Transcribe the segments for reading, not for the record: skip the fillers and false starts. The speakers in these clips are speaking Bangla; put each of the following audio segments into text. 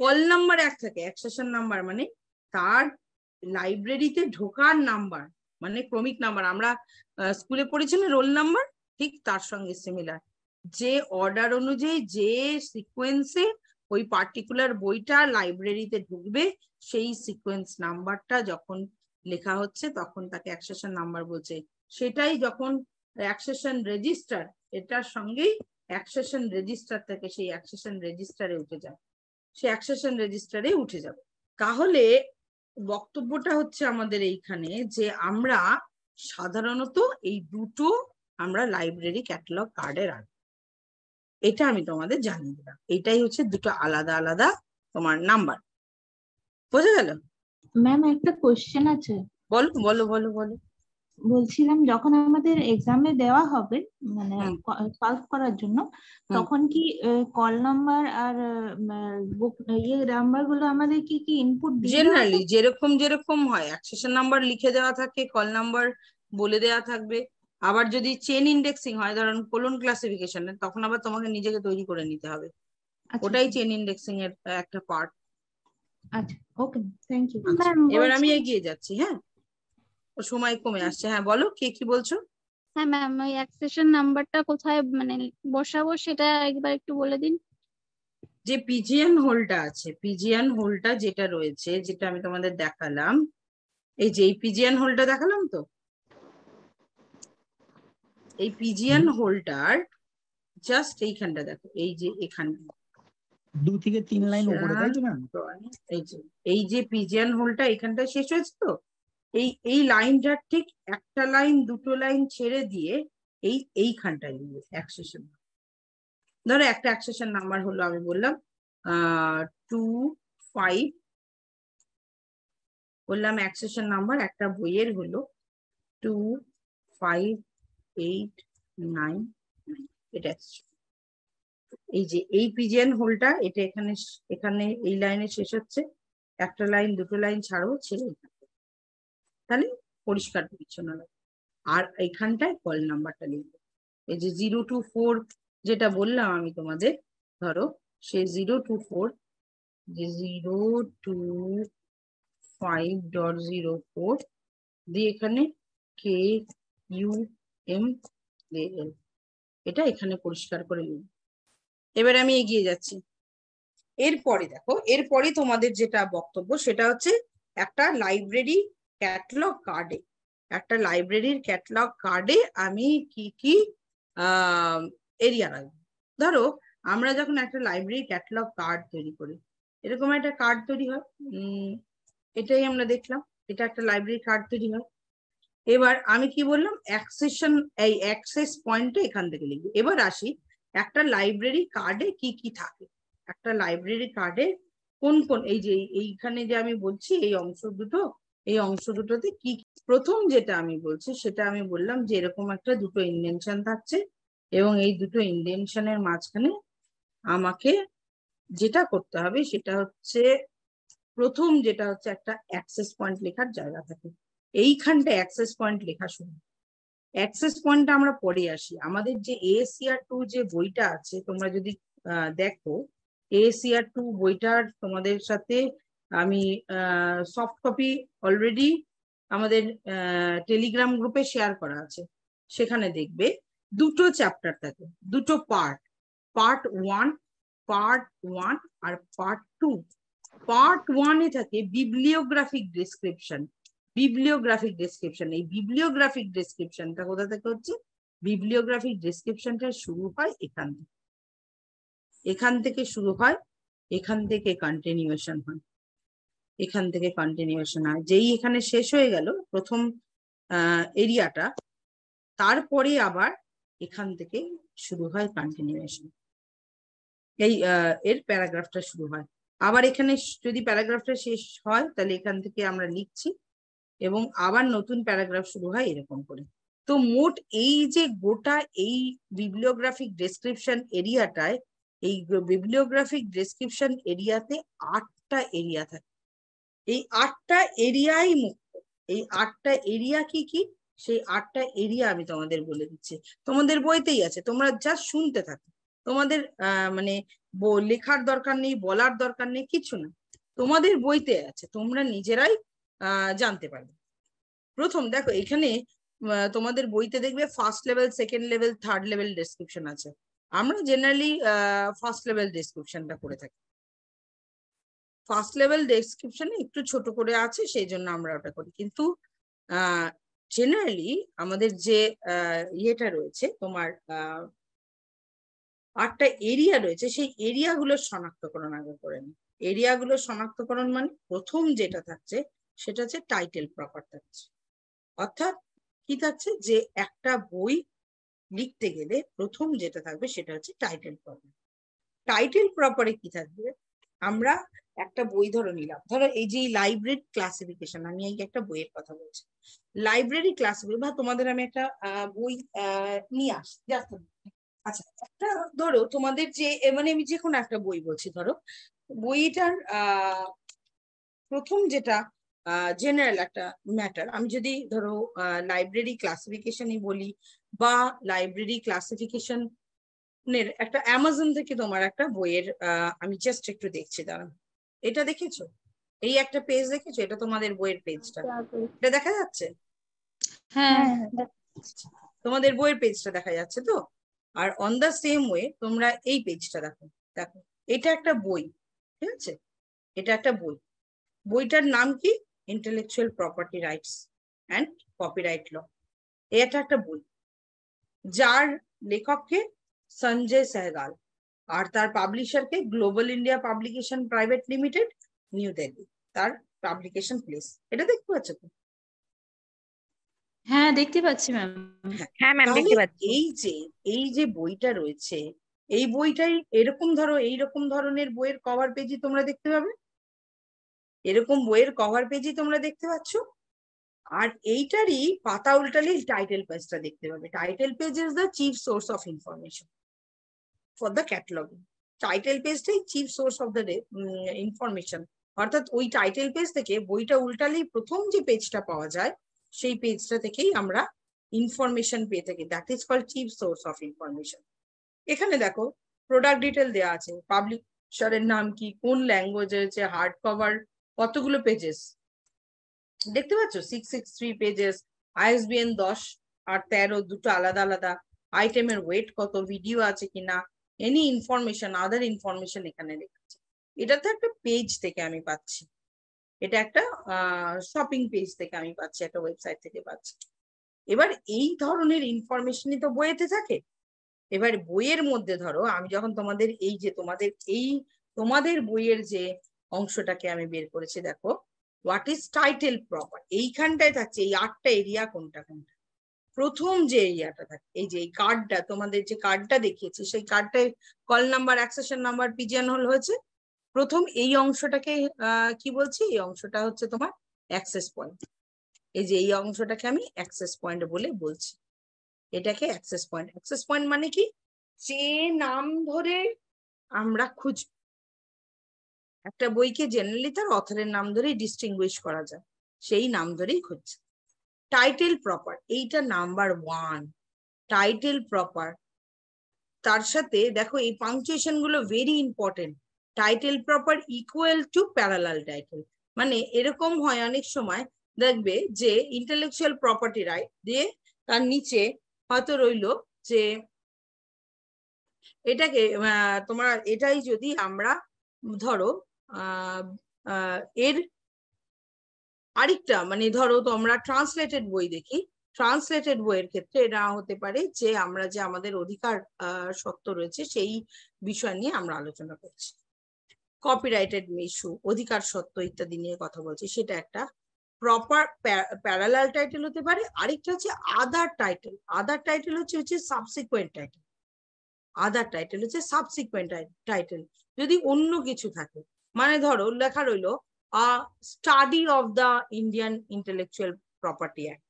কল নাম্বার এক থাকে, অ্যাক্সেশন নাম্বার মানে তার লাইব্রেরিতে ঢোকার নাম্বার, মানে ক্রমিক নাম্বার। আমরা স্কুলে পড়েছি না রোল নাম্বার, ঠিক তার সঙ্গে সিমিলার। যে অর্ডার অনুযায়ী যে সিকোয়েন্সে ওই পার্টিকুলার বইটা লাইব্রেরিতে ঢুকবে সেই সিকোয়েন্স নাম্বারটা যখন লেখা হচ্ছে তখন তাকে অ্যাক্সেশন নাম্বার বলছে। সেটাই যখন অ্যাক্সেশন রেজিস্টার, এটার সঙ্গেই অ্যাক্সেশন রেজিস্টার থেকে সেই অ্যাক্সেশন রেজিস্টারে উঠে যায়, সে অ্যাক্সেশন রেজিস্টারে উঠে যাবে। তাহলে বক্তব্যটা হচ্ছে আমাদের এইখানে যে আমরা সাধারণত এই দুটো আমরা লাইব্রেরি ক্যাটালগ কার্ডে রাখবো, এটা আমি তোমাদের জানিয়ে দিলাম। এটাই হচ্ছে দুটো আলাদা আলাদা তোমার নাম্বার। বোঝা গেল? ম্যাম একটা কোশ্চেন আছে। বলো বলো বলো বলো। বলছিলাম যখন আমাদের এক্সামে দেওয়া হবে মানে সলভ করার জন্য, তখন কি কল নাম্বার আর বুক নাম্বার গুলো আমাদের কি কি ইনপুট দিতে হবে? জেনারেলি যেরকম যেরকম হয়, অ্যাক্সেশন নাম্বার লিখে দেওয়া থাকে, কল নাম্বার বলে দেওয়া থাকবে। আবার যদি চেন ইন্ডেক্সিং হয়, ধরুন কোলন ক্লাসিফিকেশনের, তখন আবার তোমাকে নিজেকে তৈরি করে নিতে হবে। ওটাই চেন ইন্ডেক্সিং এর একটা পার্ট। আচ্ছা, ওকে, থ্যাংক ইউ। এবার আমি এগিয়ে যাচ্ছি। হ্যাঁ, ও সময় কমে আসছে। হ্যাঁ বলো, কে কি বলছো? হ্যাঁ ম্যাম, ওই অ্যাক্সেশন নাম্বারটা কোথায় মানে বসাবো সেটা একবার একটু বলে দিন। যে পিজিএন হোলটা আছে, পিজিএন হোলটা যেটা রয়েছে, যেটা আমি তোমাদের দেখালাম, এই যে এই পিজিএন হোলটা দেখালাম তো, এই পিজিএন হোলটার জাস্ট এইখানটা দেখো, এই যে এখানে 2 থেকে 3 লাইন উপরে, তাই তো ম্যাম? এই যে পিজিএন হোলটা এখানটা শেষ হয়েছে তো, এই লাইনটার ঠিক একটা লাইন দুটো লাইন ছেড়ে দিয়ে এইখানটায় অ্যাক্সেশন, ধরো একটা অ্যাক্সেশন নাম্বার হলো, আমি বললাম 25, বললাম অ্যাক্সেশন নাম্বার একটা বইয়ের হলো 25899, এটা এই যে এই পিজিএন হোলটা, এটা এখানে এখানে এই লাইনে শেষ হচ্ছে, একটা লাইন দুটো লাইন ছাড়ো, ছেড়ে তাহলে পরিষ্কার পরিচ্ছন্ন লাগে। আর এইখানটায় কল নাম্বারটা লিখবে, এই যে 024 যেটা বললাম আমি তোমাদের, ধরো সে 024, যে 025.04 দিয়ে এখানে KUMAL, এটা এখানে পরিষ্কার করে নিন। এবার আমি এগিয়ে যাচ্ছি। এরপরে দেখো, এরপরে তোমাদের যেটা বক্তব্য সেটা হচ্ছে একটা লাইব্রেরি ক্যাটালগ কার্ডে, একটা লাইব্রেরির ক্যাটালগ কার্ডে আমি কি কি এরিয়া রাখবো। ধরো আমরা যখন একটা লাইব্রেরি ক্যাটালগ কার্ড তৈরি করি, এরকম একটা কার্ড তৈরি হয়, এটাই আমরা দেখলাম, এটা একটা লাইব্রেরি কার্ড তৈরি হয়। এবার আমি কি বললাম, অ্যাক্সেশন, এই অ্যাক্সেস পয়েন্টে এখান থেকে লিখবো। এবার আসি একটা লাইব্রেরি কার্ডে কি কি থাকে, একটা লাইব্রেরি কার্ডে কোন কোন, এই যে এইখানে যে আমি বলছি এই অংশ দুটো, এই অংশ দুটোতে কি, প্রথম যেটা আমি বলছি সেটা আমি বললাম যে এরকম একটা দুটো ইনডেনশন থাকছে, এবং এই দুটো ইনডেনশনের মাঝখানে আমাকে যেটা করতে হবে সেটা হচ্ছে, প্রথম যেটা হচ্ছে একটা অ্যাক্সেস পয়েন্ট লেখার জায়গা থাকে, এইখানটা অ্যাক্সেস পয়েন্ট লেখা শুরু। অ্যাক্সেস পয়েন্টটা আমরা পরে আসি। আমাদের যে ASCR2 যে বইটা আছে, তোমরা যদি দেখো, ASCR2 বইটার তোমাদের সাথে আমি সফট কপি অলরেডি আমাদের টেলিগ্রাম গ্রুপে শেয়ার করা আছে, সেখানে দেখবে দুটো চ্যাপ্টার থাকে, দুটো পার্ট, পার্ট 1 আর পার্ট 2। পার্ট 1 এ থাকে বিবলিওগ্রাফিক ডেসক্রিপশন, বিবলিওগ্রাফিক ডেসক্রিপশন। এই বিবলিওগ্রাফিক ডেসক্রিপশনটা কোথা থেকে হচ্ছে, বিবলিওগ্রাফিক ডেসক্রিপশনটা শুরু হয় এখান থেকে, এখান থেকে শুরু হয়, এখান থেকে কন্টিনিউয়েশন হয়, এখান থেকে কন্টিনিউয়েশন হয়। যেই এখানে শেষ হয়ে গেল প্রথম এরিয়াটা, তারপরে আবার এখান থেকে শুরু হয় কন্টিনিউয়েশন, এই এর প্যারাগ্রাফটা শুরু হয়। আবার এখানে যদি প্যারাগ্রাফটা শেষ হয় তাহলে এখান থেকে আমরা লিখছি, এবং আবার নতুন প্যারাগ্রাফ শুরু হয় এরকম করে। তো মোট এই যে গোটা এই বিবলিওগ্রাফিক ডেসক্রিপশন এরিয়াটায়, এই বিবলিওগ্রাফিক ডেসক্রিপশন এরিয়াতে 8টা এরিয়া থাকে। এই 8টা এরিয়াই মুখ্য। এই 8টা এরিয়া কি কি, সেই 8টা এরিয়া আমি তোমাদের বলে দিচ্ছি। তোমাদের বইতেই আছে, তোমরা জাস্ট শুনতে থাকো। তোমাদের মানে লেখার দরকার নেই, বলার দরকার নেই, কিছু না, তোমাদের বইতে আছে, তোমরা নিজেরাই জানতে পারবে। প্রথম দেখো এখানে তোমাদের বইতে দেখবে first level, second level, third level description আছে। আমরা জেনারেলি ফার্স্ট লেভেল ডেসক্রিপশনটা করে থাকি। ফার্স্ট লেভেল ডেসক্রিপশনে একটু ছোট করে আছে, সেই জন্য আমরা ওটা করি। কিন্তু জেনারেলি আমাদের যে ইয়েটা রয়েছে, তোমার 8টা এরিয়া রয়েছে, সেই এরিয়াগুলোর শনাক্তকরণ আগে করে নিই। এরিয়াগুলোর শনাক্তকরণ মানে প্রথম যেটা থাকছে সেটা হচ্ছে টাইটেল প্রপার থাকছে। অর্থাৎ কি থাকছে, যে একটা বই লিখতে গেলে প্রথম যেটা থাকবে সেটা হচ্ছে টাইটেল প্রপার। টাইটেল প্রপারে কি থাকবে, আমরা একটা বই ধরো নিলাম, ধরো এই যে লাইব্রেরি ক্লাসিফিকেশন, আমি এই একটা বইয়ের কথা বলছি, লাইব্রেরি ক্লাসিফিকেশন, বা তোমাদের আমি একটা বই নিয়ে আসি। আচ্ছা, একটা ধরো তোমাদের যে মানে আমি যে কোনো একটা বই বলছি, ধরো বইটার প্রথম যেটা জেনারেল একটা ম্যাটার, আমি যদি ধরো লাইব্রেরি ক্লাসিফিকেশনই বলি, বা লাইব্রেরি ক্লাসিফিকেশন একটা অ্যামাজন থেকে তোমার একটা বইয়ের আমি জাস্ট একটু দেখছি, দাঁড়ান, এটা দেখেছো, এই একটা পেজ দেখেছো, এটা তোমাদের বইয়ের পেজটা, এটা দেখা যাচ্ছে? হ্যাঁ, তোমাদের বইয়ের পেজটা দেখা যাচ্ছে তো? আর অন দা সেম ওয়ে তোমরা এই পেজটা দেখো, দেখো এটা একটা বই, ঠিক আছে, এটা একটা বই। বইটার নাম কি, intellectual property rights and copyright law. এটা একটা বই, যার লেখককে সঞ্জয় সেহগাল, আর তার পাবলিশারকে Global India publication private limited, new Delhi, তার পাবলিকেশন প্লেস। এটা দেখতে পাচ্ছ তো? হ্যাঁ দেখতে পাচ্ছি ম্যাম। হ্যাঁ ম্যাম দেখতে পাচ্ছি। এই যে বইটা রয়েছে, এই বইটাই এরকম ধরো এইরকম ধরনের বইয়ের কভার পেজই তোমরা দেখতে পাবে, এরকম বইয়ের কভার পেজই তোমরা দেখতে পাচ্ছ। আর এইটারই পাতা উল্টালে টাইটেল পেজটা দেখতে পাবে। Title page is the chief source of information for the cataloguing. Title পেজটাই chief source of the information, অর্থাৎ ওই টাইটেল পেজ থেকে বইটা উল্টালেই প্রথম যে পেজটা পাওয়া যায়, সেই পেজটা থেকেই আমরা ইনফরমেশন পেয়ে থাকি। That is called chief source of information. এখানে দেখো প্রোডাক্ট ডিটেল দেওয়া আছে, পাবলিশারের নাম কি, কোন ল্যাঙ্গুয়েজে হচ্ছে, হার্ড কভার, কতগুলো পেজেস দেখতে পাচ্ছ, 663 পেজেস, ISBN 10 আর 13 দুটো আলাদা আলাদা, আইটেমের ওয়েট কত, ভিডিও আছে কিনা, এনি ইনফরমেশন, আদার ইনফরমেশন এখানে লেখা আছে। এটা তো একটা পেজ থেকে আমি পাচ্ছি, এটা একটা শপিং পেজ থেকে আমি পাচ্ছি, একটা ওয়েবসাইট থেকে পাচ্ছি। এবার এই ধরনের ইনফরমেশনই তো বইয়েতে থাকে। এবার বইয়ের মধ্যে ধরো আমি যখন তোমাদের এই যে তোমাদের বইয়ের যে অংশটাকে আমি বের করেছি, দেখো হোয়াট ইজ টাইটেল প্রপার, এইখানটায় থাকছে এই 8টা এরিয়া কোনটা কোনটা। প্রথম যে এরিয়াটা থাকে, এই যে এই কার্ডটা, তোমাদের যে কার্ডটা দেখিয়েছি, সেই কার্ডটায় call number, accession number, PGN হল হয়েছে। প্রথম এই অংশটাকে কি বলছি, এই অংশটা হচ্ছে তোমার অ্যাক্সেস পয়েন্ট। এই যে এই অংশটাকে আমি অ্যাক্সেস পয়েন্ট বলে বলছি, এটাকে অ্যাক্সেস পয়েন্ট। অ্যাক্সেস পয়েন্ট মানে কি, যে নাম ধরে আমরা খুঁজব, একটা বইকে জেনারেলি তার অথরের নাম ধরেই ডিস্টিংগুইশ করা যায়, সেই নাম ধরেই খুঁজছে। টাইটেল প্রপার, এইটা নাম্বার 1, টাইটেল প্রপার। তার সাথে দেখো এই পাংচুয়েশন গুলো very important. Title proper equal to parallel title, মানে এরকম হয় অনেক সময় দেখবে যে ইন্টেলেকচুয়াল প্রপার্টি রাইট দিয়ে তার নিচে হয়তো রইলো যে এটাকে তোমার এটাই যদি আমরা ধরো এর আরেকটা মানে ধরো তো আমরা ট্রান্সলেটেড বই দেখি, ট্রান্সলেটেড বইয়ের ক্ষেত্রে এটা হতে পারে যে আমরা যে আমাদের অধিকার সত্ত্ব রয়েছে সেই বিষয় নিয়ে আমরা আলোচনা করছি, কপিরাইটেড ইস্যু, অধিকার সত্ত্ব ইত্যাদি নিয়ে কথা বলছি, সেটা একটা প্রপার প্যারালাল টাইটেল হতে পারে। আরেকটা হচ্ছে আদার টাইটেল। আদার টাইটেল হচ্ছে সাবসিকুয়েন্ট টাইটেল। আদার টাইটেল হচ্ছে সাবসিকুয়েন্ট টাইটেল, যদি অন্য কিছু থাকে, মানে ধরো লেখা রইলো study of the Indian intellectual property act,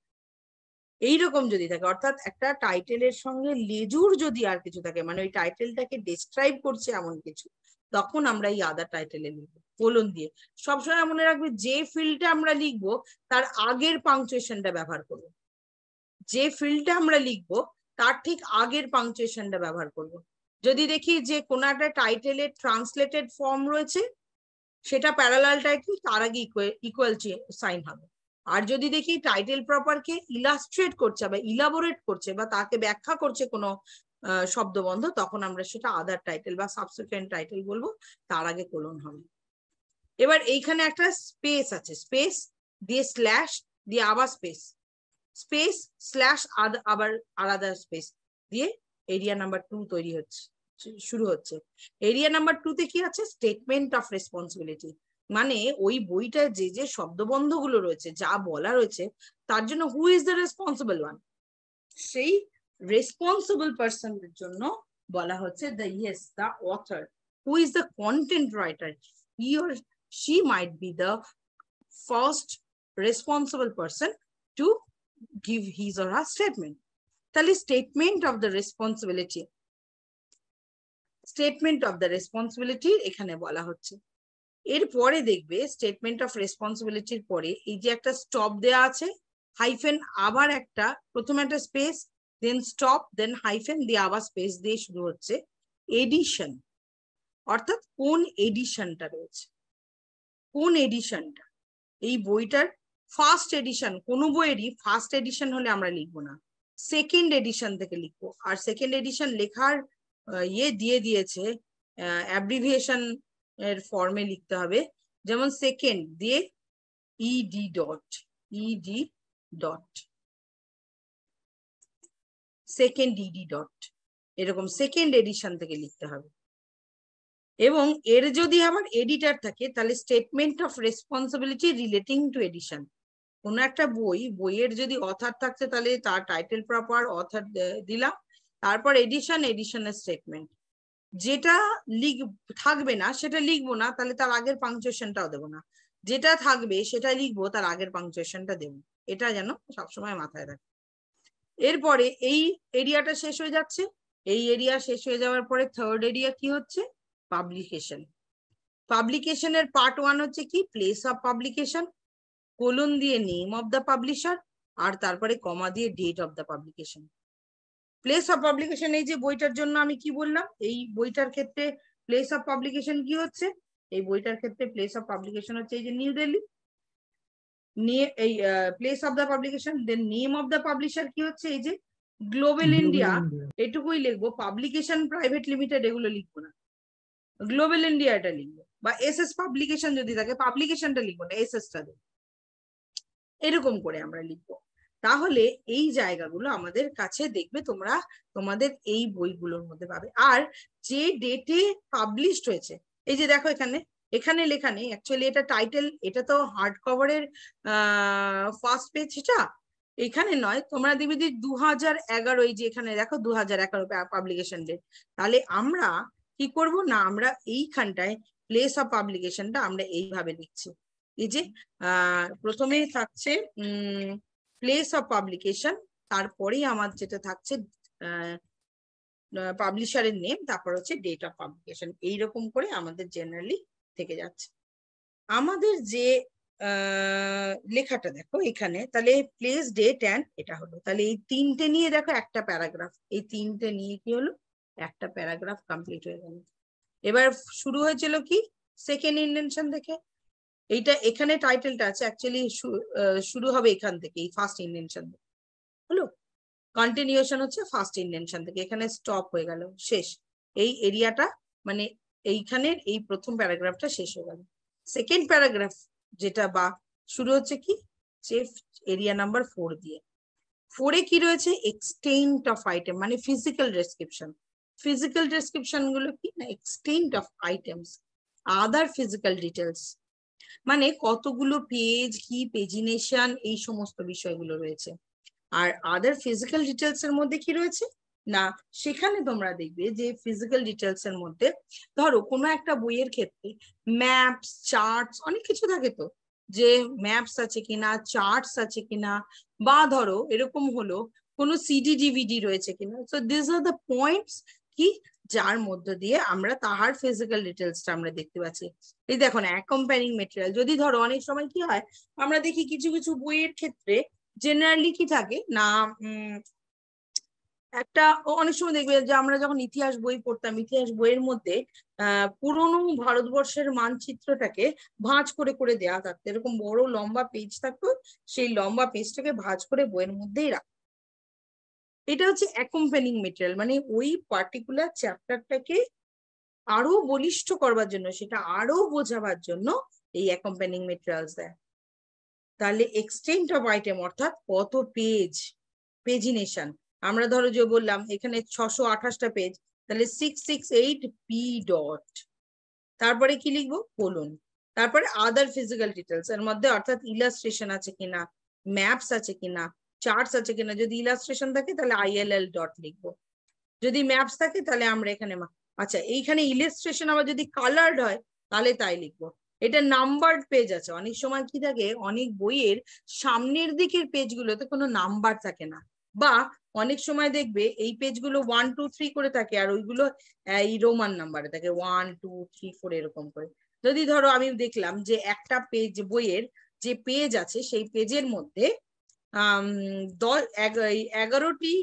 এইরকম যদি থাকে, অর্থাৎ একটা টাইটেলের সঙ্গে লেজুর যদি আর কিছু থাকে, মানে ওই টাইটেলটাকে ডেসক্রাইব করছে এমন কিছু, তখন আমরা এই আদার টাইটেলে লিখবো কোলন দিয়ে। সবসময় মনে রাখবে যে ফিল্ডটা আমরা লিখবো তার আগের পাংচুয়েশনটা ব্যবহার করবো, যে ফিল্ডটা আমরা লিখবো তার ঠিক আগের পাংচুয়েশনটা ব্যবহার করব। যদি দেখি যে কোনো একটা টাইটেলের ট্রান্সলেটেড ফর্ম রয়েছে, সেটা প্যারালাল টাইটেল, তার আগে ইকুয়াল সাইন হবে। আর যদি দেখি টাইটেল প্রপারকে ইলাস্ট্রেট করছে বা ইলাবোরেট করছে বা তাকে ব্যাখ্যা করছে কোনো শব্দবন্ধ, তখন আমরা সেটা আদার টাইটেল বা সাবসিকুয়েন্ট টাইটেল বলবো, তার আগে কোলন হবে। এবার এইখানে একটা স্পেস আছে, স্পেস দিয়ে স্ল্যাশ দিয়ে আবার স্পেস, স্পেস স্ল্যাশ আবার আলাদা স্পেস দিয়ে এরিয়া নাম্বার 2 তৈরি হচ্ছে, শুরু হচ্ছে। এরিয়া নাম্বার 2 তে কি আছে? স্টেটমেন্ট অফ রেসপন্সিবিলিটি, মানে ওই বইটায় যে যে শব্দবন্ধ গুলো রয়েছে, যা বলা রয়েছে, তার জন্য who is the responsible one, সেই রেসপন্সিবল পার্সনের জন্য বলা হচ্ছে the author, who is the content writer, he or she might be the first responsible person to give his or her statement. তাহলে statement of the responsibility, statement of the responsibility এখানে বলা হচ্ছে। এরপরে দেখবে স্টেটমেন্ট অফ রেসপন্সিবিলিটির পরে এই যে একটা স্টপ দেয়া আছে, হাইফেন, আবার একটা, প্রথমে একটা স্পেস, দেন স্টপ, দেন হাইফেন দিয়ে আবার স্পেস দিয়ে শুরু হচ্ছে এডিশন, অর্থাৎ কোন এডিশনটা রয়েছে, কোন এডিশনটা, এই বইটার ফার্স্ট এডিশন, কোনো বইয়েরই ফার্স্ট এডিশন হলে আমরা লিখবো না, সেকেন্ড এডিশন থেকে লিখবো। আর সেকেন্ড এডিশন লেখার ইয়ে দিয়ে দিয়েছে, অ্যাব্রিভিয়েশন এর ফর্মে লিখতে হবে, যেমন সেকেন্ড দিয়ে ED dot, second ED dot, এরকম সেকেন্ড এডিশন থেকে লিখতে হবে। এবং এর যদি আবার এডিটর থাকে, তাহলে statement of responsibility relating to edition, কোন একটা বইয়ের যদি অথার থাকছে, তাহলে তার টাইটেল প্রপার, অথার দিলাম, তারপর এডিশনের স্টেটমেন্ট, যেটা থাকবে না সেটা লিখবো না, তাহলে তার আগের পাংচুয়েশনটাও দেবো না, যেটা থাকবে সেটা লিখবো, তার আগের পাংচুয়েশনটা দেবো, এটা যেন সবসময় মাথায় রাখে। এরপরে এই এরিয়াটা শেষ হয়ে যাচ্ছে, এই এরিয়া শেষ হয়ে যাওয়ার পরে থার্ড এরিয়া কি হচ্ছে? পাবলিকেশন। পাবলিকেশনের পার্ট 1 হচ্ছে কি? প্লেস অফ পাবলিকেশন, কোলন দিয়ে নেম অফ দ্য পাবলিশার, আর তারপরে কমা দিয়ে date of the publication. Place of publication, এই যে বইটার জন্য আমি কি বললাম, এই বইটার ক্ষেত্রে প্লেস অফ পাবলিকেশন কি হচ্ছে? এই বইটার ক্ষেত্রে প্লেস অফ পাবলিকেশন হচ্ছে এই যে নিউ দিল্লি, এই place of the publication. Then name of the publisher কি হচ্ছে? এই যে গ্লোবাল ইন্ডিয়া, এটুকুই লিখবো, পাবলিকেশন প্রাইভেট লিমিটেড এগুলো লিখবো না, গ্লোবাল ইন্ডিয়া এটা লিখবো, বা এসএস পাবলিকেশন যদি থাকে পাবলিকেশনটা লিখবো না, এসএসটা দেবো, এরকম করে আমরা লিখবো। তাহলে এই জায়গাগুলো আমাদের কাছে দেখবে তোমরা তোমাদের এই বইগুলোর মধ্যে পাবে। আর যে ডেটে পাবলিশড হয়েছে, এই যে দেখো এখানে লেখা নেই, অ্যাকচুয়ালি এটা টাইটেল, এটা তো হার্ড কভারের ফার্স্ট পেজ, এটা এখানে নয়, তোমরা দেখবে যে 2011, এই যে এখানে দেখো 2011 পাবলিকেশন ডেট। তাহলে আমরা কি করব না, আমরা এইখানটায় প্লেস অফ পাবলিকেশনটা আমরা এইভাবে লিখছি, এই যে প্রথমে থাকছে প্লেস অফ পাবলিকেশন, তারপরেই আমার যেটা থাকছে পাবলিশারের নেম, তারপর হচ্ছে ডেট অফ পাবলিকেশন, এইরকম করে আমাদের জেনারেলি থেকে যাচ্ছে। আমাদের যে লেখাটা দেখো এখানে, তাহলে প্লেস, ডেট অ্যান্ড এটা হলো, তাহলে এই তিনটে নিয়ে দেখো একটা প্যারাগ্রাফ, এই তিনটে নিয়ে কি হলো? একটা প্যারাগ্রাফ কমপ্লিট হয়ে গেল। এবার শুরু হয়েছিল কি? সেকেন্ড ইন্টেনশন থেকে, এইটা এখানে টাইটেলটা আছে, অ্যাকচুয়ালি শুরু হবে এখান থেকে, এই ফার্স্ট ইন্টেনশন হলো, কন্টিনিউশন হচ্ছে ফার্স্ট ইন্টেনশন থেকে, এখানে স্টপ হয়ে গেল, শেষ, এই এরিয়াটা মানে এইখানের এই প্রথম প্যারাগ্রাফটা শেষ হয়ে গেল। সেকেন্ড প্যারাগ্রাফ যেটা বা শুরু হচ্ছে কি? এরিয়া নাম্বার 4 দিয়ে। 4-এ কি রয়েছে? এক্সটেন্ট অফ আইটেম, মানে ফিজিক্যাল ডেসক্রিপশন। ফিজিক্যাল ডেসক্রিপশন গুলো কি না? Extent of items, other physical details, মানে কতগুলো পেজ, কি পেজিনেশন, এই সমস্ত বিষয়গুলো রয়েছে। আর আদার ফিজিক্যাল ডিটেলস এর মধ্যে কি রয়েছে না, সেখানে তোমরা দেখবে যে ফিজিক্যাল ডিটেলস এর মধ্যে ধরো কোনো একটা বইয়ের ক্ষেত্রে ম্যাপস, চার্টস, অনেক কিছু থাকে, তো যে ম্যাপস আছে কিনা, চার্টস আছে কিনা, বা ধরো এরকম হলো কোনো সিডি ডিভিডি রয়েছে কিনা। So this are the points কি যার মধ্য দিয়ে আমরা তাহার ফিজিক্যাল ডিটেলসটা আমরা দেখতে পাচ্ছি। এই দেখো না, অ্যাকম্প্যানিং মেটেরিয়াল, যদি ধরো অনেক সময় কি হয় আমরা দেখি কিছু কিছু বইয়ের ক্ষেত্রে জেনারেলি কি থাকে না, একটা অনেক সময় দেখবে যে আমরা যখন ইতিহাস বই পড়তাম, ইতিহাস বইয়ের মধ্যে পুরোনো ভারতবর্ষের মানচিত্রটাকে ভাঁজ করে করে দেওয়া থাকতো, এরকম বড় লম্বা পেজ থাকতো, সেই লম্বা পেজটাকে ভাঁজ করে বইয়ের মধ্যেই রাখ। এটা হচ্ছে অ্যাকম্প্যানিং মেটেরিয়াল, মানে ওই পার্টিকুলার চ্যাপ্টারটাকে আরো বলিষ্ঠ করবার জন্য, সেটা আরো বোঝাবার জন্য এই অ্যাকম্প্যানিং মেটেরিয়ালস দেয়। তাহলে এক্সটেন্ট অফ আইটেম অর্থাৎ কত পেজ, পেজিনেশন, আমরা ধরো যে বললাম এখানে 628টা পেজ, তাহলে 668 পি ডট, তারপরে কি লিখবো কোলন, তারপরে আদার ফিজিক্যাল ডিটেলস এর মধ্যে অর্থাৎ ইলাস্ট্রেশন আছে কিনা, ম্যাপস আছে কিনা, চার্টস আছে কিনা, যদি ইলাস্ট্রেশন থাকে তাহলে ILL ডট লিখবো, যদি ম্যাপস থাকে তাহলে আমরা এখানে আচ্ছা এইখানে ইলাস্ট্রেশন আবার যদি কালার্ড হয় তাহলে তাই লিখবো। এটা নাম্বারড পেজ আছে, অনেক সময় কি থাকে অনেক বইয়ের সামনের দিকের পেজগুলোতে কোনো নাম্বার থাকে না, বা অনেক সময় দেখবে এই পেজগুলো 1 2 3 করে থাকে আর ওইগুলো এই রোমান নাম্বারে থাকে 1 2 3 4 এরকম করে। যদি ধরো আমি দেখলাম যে একটা পেজ বইয়ের যে পেজ আছে সেই পেজের মধ্যে 11টি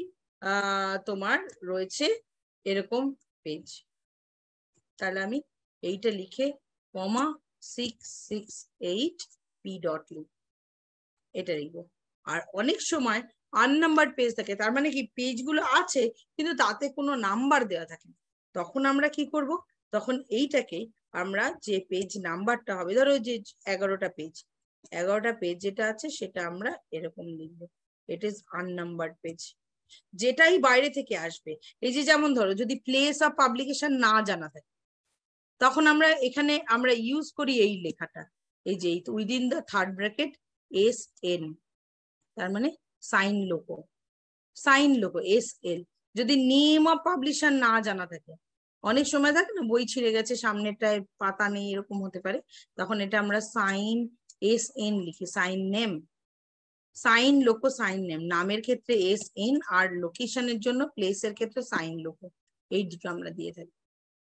তোমার রয়েছে এরকম পেজ, তাহলে আমি এইটা লিখে কমা 668 পি ডট লিখব, এটা লিখবো। আর অনেক সময় আননাম্বারড পেজ থাকে, তার মানে কি পেজগুলো আছে কিন্তু তাতে কোনো নাম্বার দেওয়া থাকে না, তখন আমরা কি করব, তখন এইটাকে আমরা যে পেজ নাম্বারটা হবে, ধরো যে 11টা পেজ যেটা আছে সেটা আমরা এরকম লিখবো, ইট ইজ আননাম্বারড পেজ। যেটাই বাইরে থেকে আসবে, এই যে যেমন ধরো যদি প্লেস অফ পাবলিকেশন না জানা থাকে তখন আমরা এখানে আমরা ইউজ করি এই লেখাটা, এই যে within the third bracket SN, তার মানে সাইন লোগো SL। যদি নেম অফ পাবলিশার না জানা থাকে, অনেক সময় থাকে না বই ছিঁড়ে গেছে সামনেটায় পাতা নেই এরকম হতে পারে, তখন এটা আমরা সাইন SN লিখি, sign name, sign logo sign name, নামের ক্ষেত্রে SN আর লোকেশনের জন্য প্লেসের ক্ষেত্রে সাইন লোগো, এই দুটো আমরা দিয়ে থাকি।